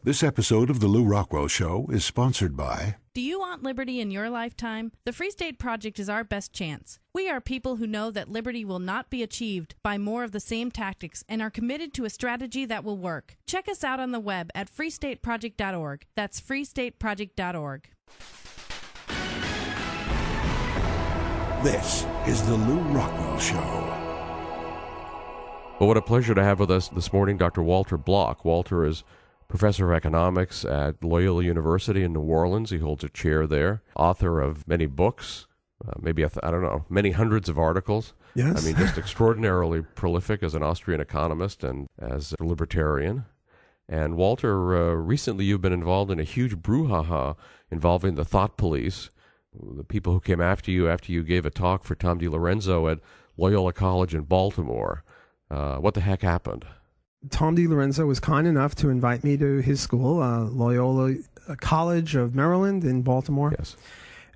This episode of The Lou Rockwell Show is sponsored by... Do you want liberty in your lifetime? The Free State Project is our best chance. We are people who know that liberty will not be achieved by more of the same tactics and are committed to a strategy that will work. Check us out on the web at freestateproject.org. That's freestateproject.org. This is The Lou Rockwell Show. Well, what a pleasure to have with us this morning Dr. Walter Block. Walter is professor of economics at Loyola University in New Orleans. He holds a chair there, author of many books, many hundreds of articles. Yes. I mean, just extraordinarily prolific as an Austrian economist and as a libertarian. And Walter, recently you've been involved in a huge brouhaha involving the thought police, the people who came after you gave a talk for Tom DiLorenzo at Loyola College in Baltimore. What the heck happened? Tom DiLorenzo was kind enough to invite me to his school, Loyola College of Maryland in Baltimore. Yes.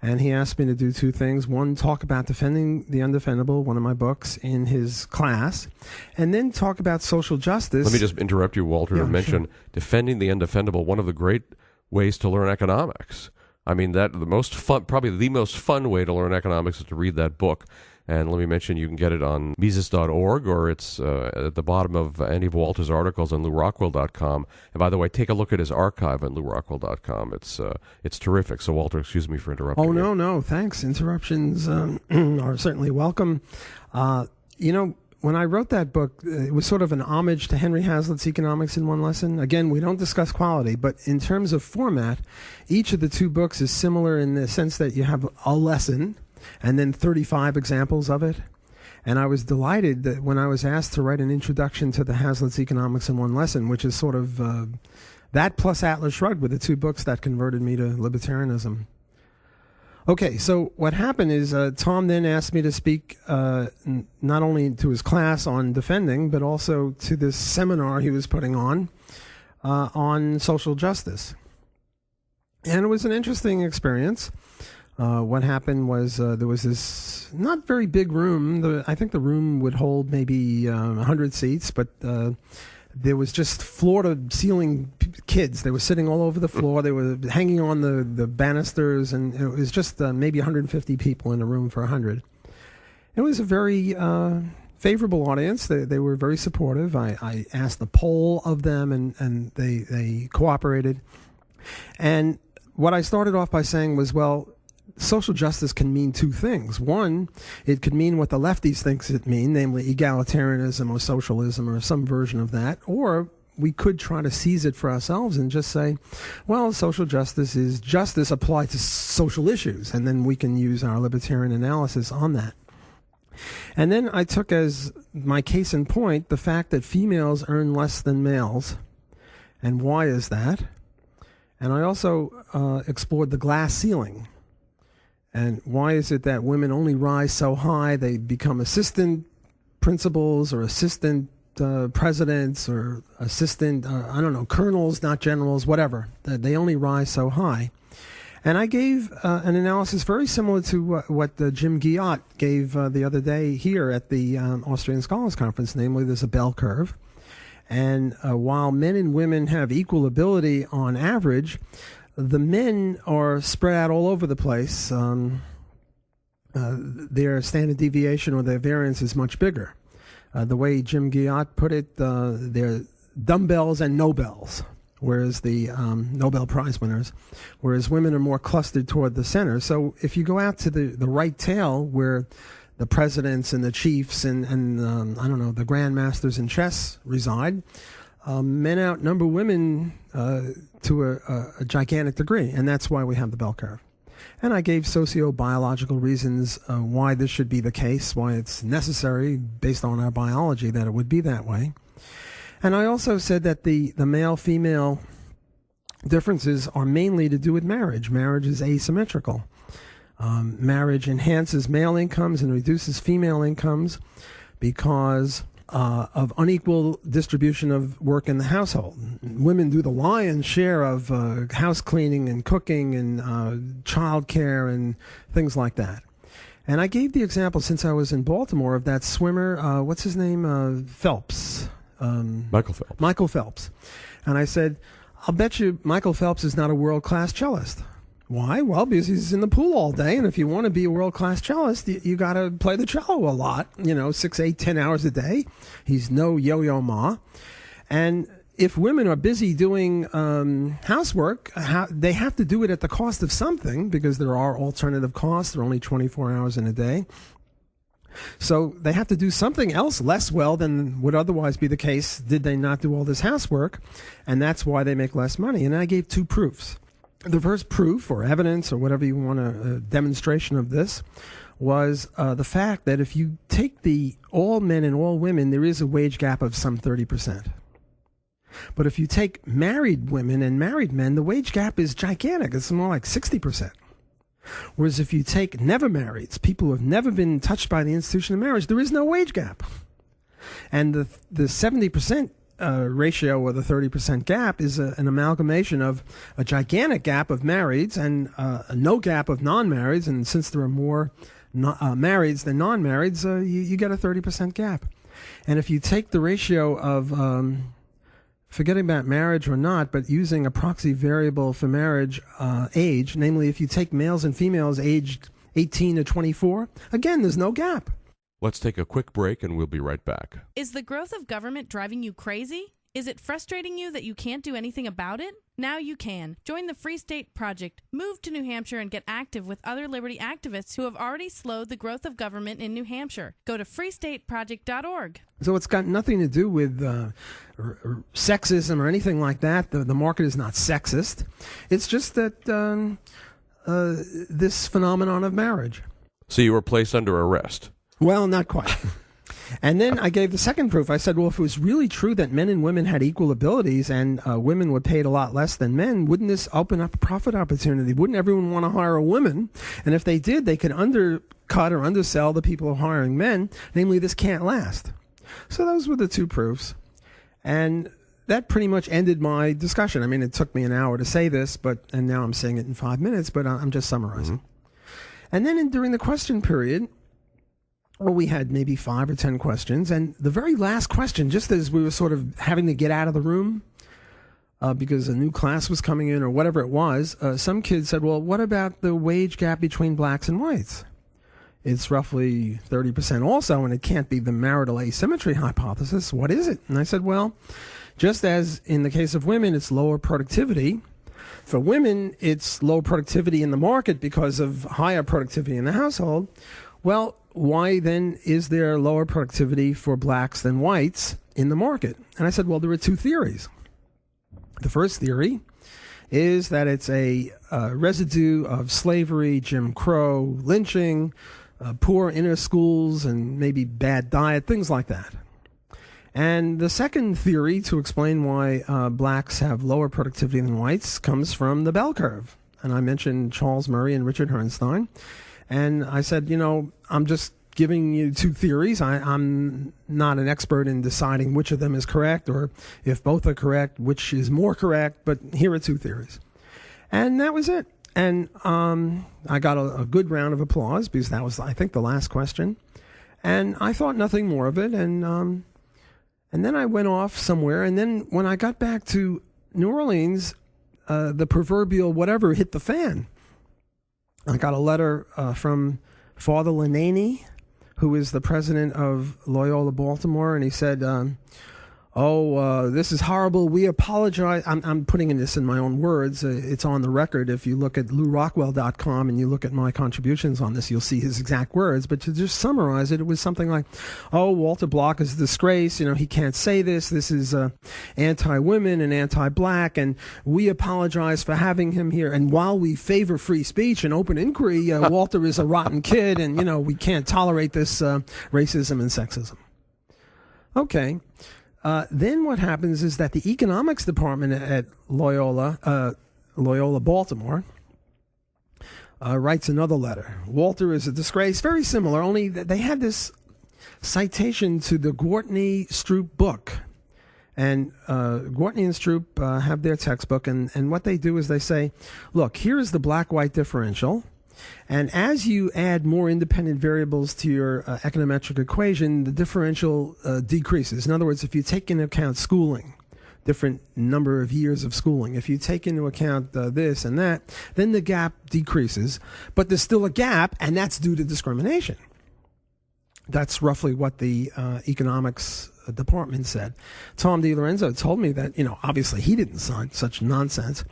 And he asked me to do two things. One, talk about Defending the Undefendable, one of my books, in his class. And then talk about social justice. Let me just interrupt you, Walter, to mention Defending the Undefendable, one of the great ways to learn economics. I mean, probably the most fun way to learn economics is to read that book. And let me mention, you can get it on Mises.org, or it's at the bottom of any of Walter's articles on LouRockwell.com. And by the way, take a look at his archive on LouRockwell.com. It's terrific. So, Walter, excuse me for interrupting. Oh, no, thanks. Interruptions are certainly welcome. When I wrote that book, it was sort of an homage to Henry Hazlitt's Economics in One Lesson. Again, we don't discuss quality, but in terms of format, each of the two books is similar in the sense that you have a lesson and then 35 examples of it. And I was delighted that when I was asked to write an introduction to the Hazlitt's Economics in One Lesson, which is sort of that plus Atlas Shrugged were the two books that converted me to libertarianism. Okay, so what happened is Tom then asked me to speak not only to his class on defending, but also to this seminar he was putting on social justice. And it was an interesting experience. What happened was there was this not very big room. I think the room would hold maybe 100 seats, but there was just floor-to-ceiling kids. They were sitting all over the floor. They were hanging on the banisters, and it was just maybe 150 people in a room for 100. It was a very favorable audience. They were very supportive. I asked the poll of them, and they cooperated. And what I started off by saying was, well, social justice can mean two things. One, it could mean what the lefties thinks it means, namely egalitarianism or socialism or some version of that. Or we could try to seize it for ourselves and just say, well, social justice is justice applied to social issues. And then we can use our libertarian analysis on that. And then I took as my case in point the fact that females earn less than males. And why is that? And I also explored the glass ceiling. And why is it that women only rise so high? They become assistant principals or assistant presidents or assistant, colonels, not generals, whatever. They only rise so high. And I gave an analysis very similar to what Jim Guillotte gave the other day here at the Austrian Scholars Conference, namely there's a bell curve. And while men and women have equal ability on average, the men are spread out all over the place. Their standard deviation or their variance is much bigger. The way Jim Guillotte put it, they're dumbbells and Nobels, whereas the Nobel Prize winners, whereas women are more clustered toward the center. So if you go out to the right tail, where the presidents and the chiefs and the grandmasters in chess reside, men outnumber women to a gigantic degree, and that's why we have the bell curve. And I gave socio-biological reasons why this should be the case, why it's necessary, based on our biology, that it would be that way. And I also said that the male-female differences are mainly to do with marriage. Marriage is asymmetrical. Marriage enhances male incomes and reduces female incomes because of unequal distribution of work in the household. Women do the lion's share of house cleaning and cooking and child care and things like that. And I gave the example, since I was in Baltimore, of that swimmer, what's his name? Phelps. Michael Phelps. Michael Phelps. And I said, I'll bet you Michael Phelps is not a world-class cellist. Why? Well, because he's in the pool all day, and if you want to be a world-class cellist, you got to play the cello a lot, 6, 8, 10 hours a day. He's no Yo-Yo Ma. And if women are busy doing housework, they have to do it at the cost of something, because there are alternative costs. They're only 24 hours in a day. So they have to do something else less well than would otherwise be the case did they not do all this housework, and that's why they make less money. And I gave 2 proofs. The first proof, or evidence, or whatever you want, a demonstration of this, was the fact that if you take all men and all women, there is a wage gap of some 30%. But if you take married women and married men, the wage gap is gigantic. It's more like 60%. Whereas if you take never marrieds, people who have never been touched by the institution of marriage, there is no wage gap. And the 70% ratio, or the 30% gap, is an amalgamation of a gigantic gap of marrieds and no gap of non-marrieds. And since there are more marrieds than non-marrieds, you get a 30% gap. And if you take the ratio of, forgetting about marriage or not, but using a proxy variable for marriage age, namely if you take males and females aged 18 to 24, again, there's no gap. Let's take a quick break, and we'll be right back. Is the growth of government driving you crazy? Is it frustrating you that you can't do anything about it? Now you can. Join the Free State Project. Move to New Hampshire and get active with other liberty activists who have already slowed the growth of government in New Hampshire. Go to freestateproject.org. So it's got nothing to do with sexism or anything like that. The market is not sexist. It's just that this phenomenon of marriage. So you were placed under arrest. Well, not quite. And then I gave the second proof. I said, well, if it was really true that men and women had equal abilities and women were paid a lot less than men, wouldn't this open up a profit opportunity? Wouldn't everyone want to hire a woman? And if they did, they could undercut or undersell the people who are hiring men. Namely, this can't last. So those were the 2 proofs. And that pretty much ended my discussion. I mean, it took me an hour to say this, and now I'm saying it in 5 minutes, but I'm just summarizing. Mm-hmm. And then during the question period, well, we had maybe 5 or 10 questions, and the very last question, just as we were sort of having to get out of the room because a new class was coming in or whatever it was, some kids said, well, what about the wage gap between blacks and whites? It's roughly 30% also, and it can't be the marital asymmetry hypothesis. What is it? And I said, well, just as in the case of women, it's lower productivity. For women, it's low productivity in the market because of higher productivity in the household. Well, why then is there lower productivity for blacks than whites in the market? And I said, well, there are 2 theories. The first theory is that it's a residue of slavery, Jim Crow, lynching, poor inner schools, and maybe bad diet, things like that. And the second theory to explain why blacks have lower productivity than whites comes from the bell curve. And I mentioned Charles Murray and Richard Herrnstein. And I said, I'm just giving you 2 theories. I'm not an expert in deciding which of them is correct, or if both are correct, which is more correct, but here are 2 theories. And that was it. And I got a good round of applause because that was, I think, the last question. And I thought nothing more of it. And then I went off somewhere. And then when I got back to New Orleans, the proverbial whatever hit the fan. I got a letter from Father Lenani, who is the president of Loyola Baltimore, and he said, this is horrible. We apologize. I'm putting this in my own words. It's on the record. If you look at LouRockwell.com and you look at my contributions on this, you'll see his exact words. But to just summarize it, it was something like, Walter Block is a disgrace. He can't say this. This is anti-women and anti-black, and we apologize for having him here. And while we favor free speech and open inquiry, Walter is a rotten kid, and, we can't tolerate this racism and sexism. Okay. Then what happens is that the economics department at Loyola Baltimore, writes another letter. Walter is a disgrace, very similar, only they had this citation to the Gortney Stroop book. And Gortney and Stroop have their textbook, and what they do is they say, look, here is the black-white differential. And as you add more independent variables to your econometric equation, the differential decreases. In other words, if you take into account schooling, different number of years of schooling. If you take into account this and that, then the gap decreases. But there's still a gap, and that's due to discrimination. That's roughly what the economics department said. Tom DiLorenzo told me that, obviously he didn't sign such nonsense.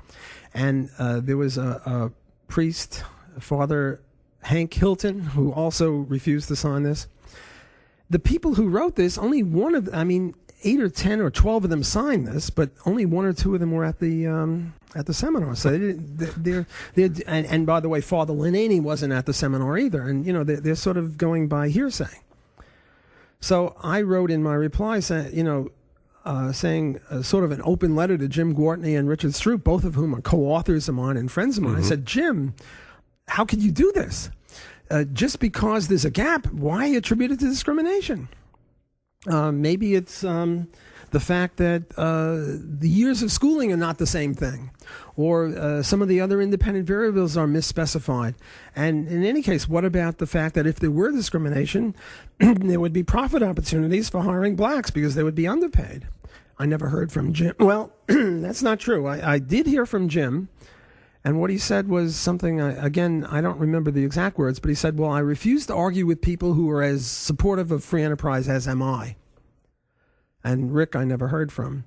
And there was a priest, Father Hank Hilton, who also refused to sign this. The people who wrote this, only one of, 8 or 10 or 12 of them signed this, but only 1 or 2 of them were at the seminar. So and by the way, Father Linnane wasn't at the seminar either. And, they're sort of going by hearsay. So I wrote in my reply, saying sort of an open letter to Jim Gwartney and Richard Stroop, both of whom are co-authors of mine and friends of mine. I said, Jim, how could you do this? Just because there's a gap, why attribute it to discrimination? Maybe it's the fact that the years of schooling are not the same thing, or some of the other independent variables are misspecified. And in any case, what about the fact that if there were discrimination, there would be profit opportunities for hiring blacks because they would be underpaid? I never heard from Jim. Well, that's not true. I did hear from Jim. And what he said was something, again, I don't remember the exact words, but he said, well, I refuse to argue with people who are as supportive of free enterprise as am I. And Rick, I never heard from,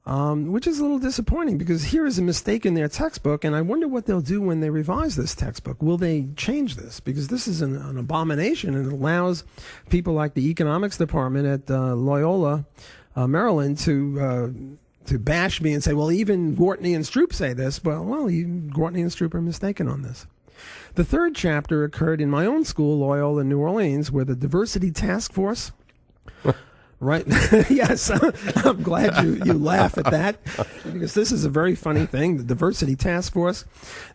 which is a little disappointing because here is a mistake in their textbook, and I wonder what they'll do when they revise this textbook. Will they change this? Because this is an abomination, and it allows people like the economics department at Loyola, Maryland, to bash me and say, well, even Gwartney and Stroop say this. Well, Gwartney and Stroop are mistaken on this. The third chapter occurred in my own school, Loyola, New Orleans, where the diversity task force... Right. Yes. I'm glad you laugh at that because this is a very funny thing. The Diversity Task Force,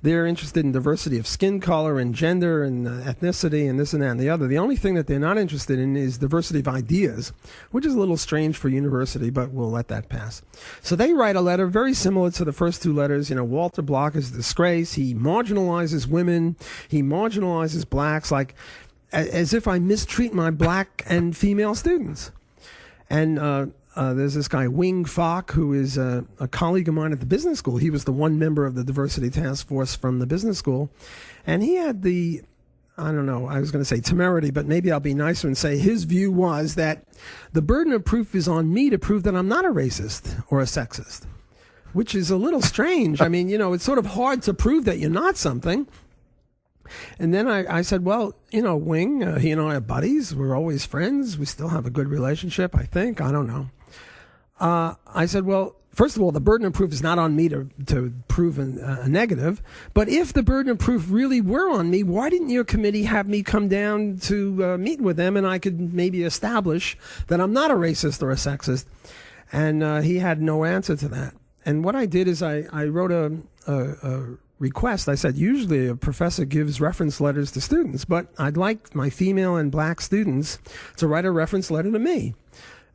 they're interested in diversity of skin color and gender and ethnicity and this and that and the other. The only thing that they're not interested in is diversity of ideas, which is a little strange for university, but we'll let that pass. So they write a letter very similar to the first 2 letters. Walter Block is a disgrace. He marginalizes women. He marginalizes blacks, like as if I mistreat my black and female students. And there's this guy, Wing Fock, who is a colleague of mine at the business school. He was the one member of the diversity task force from the business school. And he had the, I don't know, I was going to say temerity, but maybe I'll be nicer and say his view was that the burden of proof is on me to prove that I'm not a racist or a sexist, which is a little strange. It's sort of hard to prove that you're not something. And then I said, well, Wing, he and I are buddies. We're always friends. We still have a good relationship, I think. I don't know. I said, well, first of all, the burden of proof is not on me to prove a negative. But if the burden of proof really were on me, why didn't your committee have me come down to meet with them and I could maybe establish that I'm not a racist or a sexist? And he had no answer to that. And what I did is I wrote a request. I said, usually a professor gives reference letters to students, but I'd like my female and black students to write a reference letter to me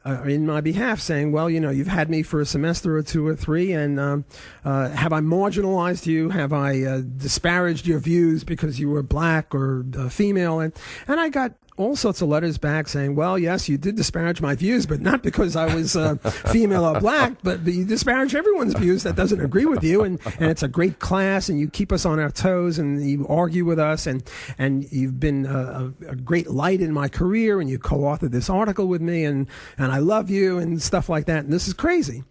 in my behalf saying, well, you've had me for a semester or 2 or 3, and have I marginalized you? Have I disparaged your views because you were black or female? And I got all sorts of letters back saying, well, yes, you did disparage my views, but not because I was female or black, but you disparage everyone's views that doesn't agree with you, and it's a great class, and you keep us on our toes, and you argue with us, and you've been a great light in my career, and you co-authored this article with me, and I love you, and stuff like that, and this is crazy.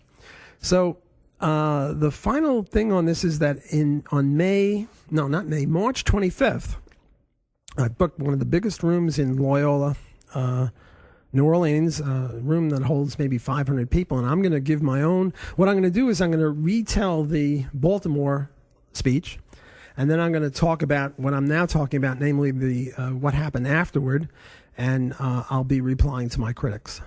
So the final thing on this is that on March 25th, I booked one of the biggest rooms in Loyola, New Orleans, a room that holds maybe 500 people, and I'm going to give my own. What I'm going to do is I'm going to retell the Baltimore speech, and then I'm going to talk about what I'm now talking about, namely the what happened afterward, and I'll be replying to my critics.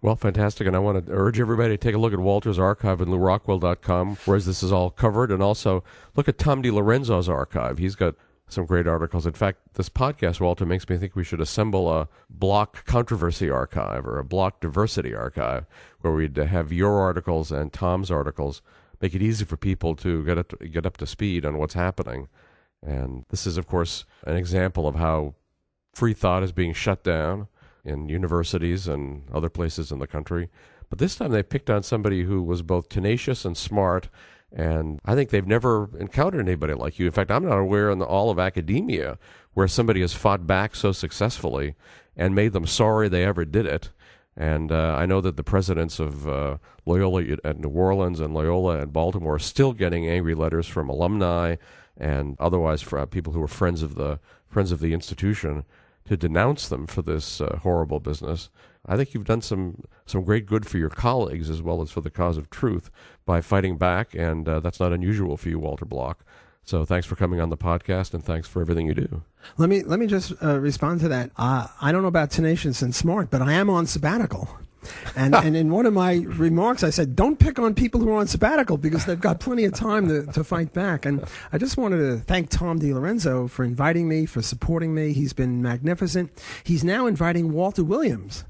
Well, fantastic, and I want to urge everybody to take a look at Walter's archive at LouRockwell.com, where this is all covered, and also look at Tom DiLorenzo's archive. He's got some great articles. In fact, this podcast, Walter, makes me think we should assemble a block controversy archive or a block diversity archive where we'd have your articles and Tom's articles, make it easy for people to get up to speed on what's happening. And this is, of course, an example of how free thought is being shut down in universities and other places in the country But this time they picked on somebody who was both tenacious and smart, and I think they've never encountered anybody like you. In fact, I'm not aware in all of academia where somebody has fought back so successfully and made them sorry they ever did it. And I know that the presidents of Loyola at New Orleans and Loyola at Baltimore are still getting angry letters from alumni and otherwise for people who are friends of the institution to denounce them for this horrible business. I think you've done some great good for your colleagues as well as for the cause of truth by fighting back, and that's not unusual for you, Walter Block. So thanks for coming on the podcast, and thanks for everything you do. Let me just respond to that. I don't know about tenacious and smart, but I am on sabbatical. And in one of my remarks, I said, don't pick on people who are on sabbatical because they've got plenty of time to fight back. And I just wanted to thank Tom DiLorenzo for inviting me, for supporting me. He's been magnificent. He's now inviting Walter Williams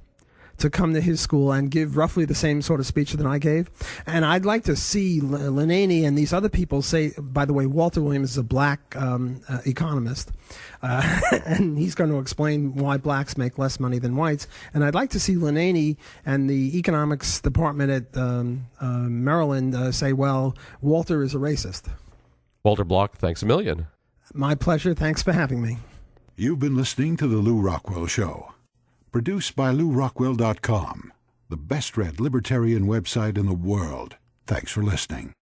to come to his school and give roughly the same sort of speech that I gave. And I'd like to see Lenani and these other people say, by the way, Walter Williams is a black economist, and he's going to explain why blacks make less money than whites. And I'd like to see Lenani and the economics department at Maryland say, well, Walter is a racist. Walter Block, thanks a million. My pleasure. Thanks for having me. You've been listening to The Lou Rockwell Show. Produced by LouRockwell.com, the best-read libertarian website in the world. Thanks for listening.